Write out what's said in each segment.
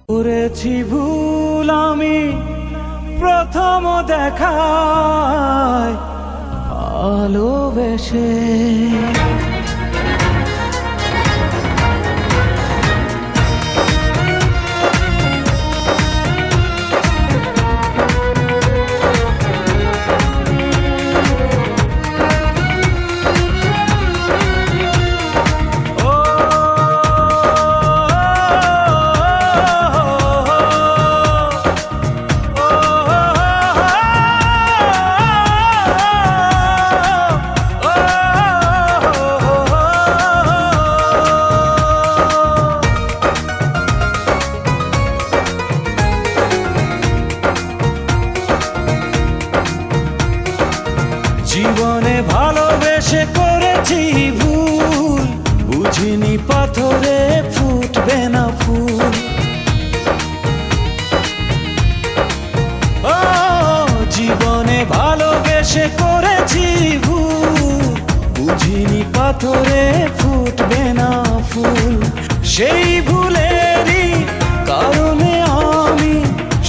করেছি ভুল আমি প্রথম দেখায় ভালোবেসে। জীবনে ভালোবেসে করেছি ভুল, বুঝিনি পাথরে ফুটবে না ফুল। ও জীবনে ভালোবেসে করেছি ভুল, বুঝিনি পাথরে ফুটবে না ফুল। সেই ভুলেরই কারণে আমি,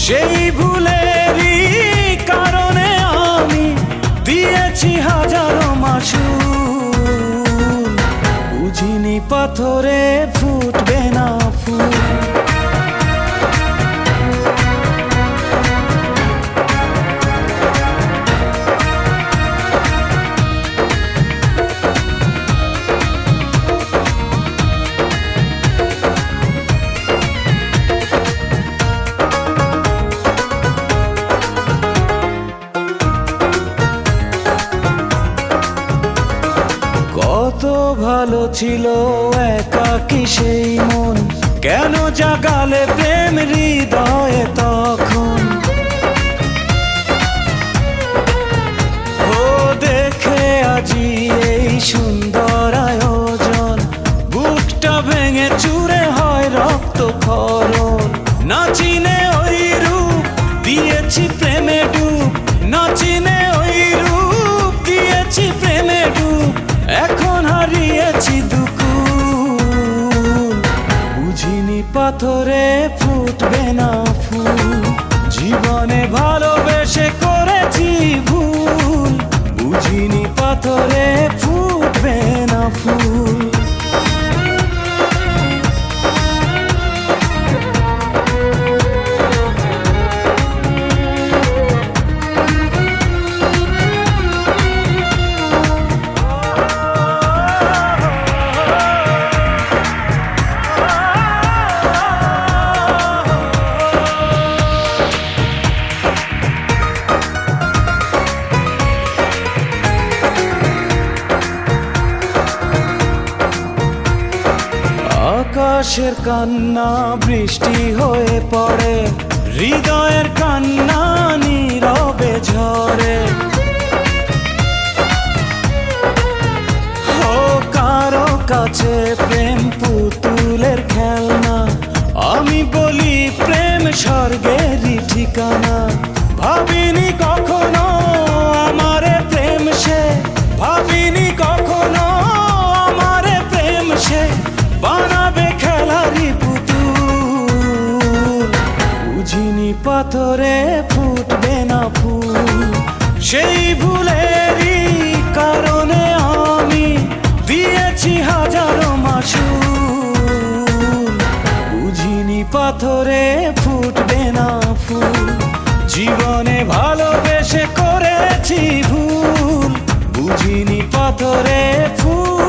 সেই ভুলেরই কারণে আমি দিয়েছি হাজারো মাসুল, বুঝিনি পাথরে ফুটবে না ফুল। কত ভালো ছিল একাকী সেই মন, কেন জাগালে প্রেম হৃদয়ে তখন। ও দেখে আজি এই সুন্দর আয়োজন, বুকটা ভেঙে চুরে হয় রক্ত খরণ। না চিনে ওই রূপ দিয়েছি প্রেমে ডুব, না চিনে ওই রূপ দিয়েছি প্রেমে ডুব। এখন হারিয়েছি দুকুল, বুঝিনি পাথরে ফুটবে না ফুল। জীবনে ভালোবেসে করেছি ভুল, বুঝিনি পাথরে ফুটবে না ফুল। আকাশের কান্না বৃষ্টি হয়ে পড়ে, হৃদয়ের কান্না নীরবে ঝরে। ও কারো কাছে প্রেম পুতুলের খেলনা, আমি বলি প্রেম স্বর্গেরই ঠিকানা। ভাবিনি কখনো আমারে প্রেম সে, ভাবিনি কখনো আমারে প্রেম সে বানাবে খেলারি পুতুল, বুঝিনি পাথরে ফুটবে না ফুল। সেই ভুলেরই কারণে আমি দিয়েছি হাজারো মাসুল, বুঝিনি পাথরে ফুটবে না ফুল। জীবনে ভালোবেসে করেছি ভুল, বুঝিনি পাথরে ফুল।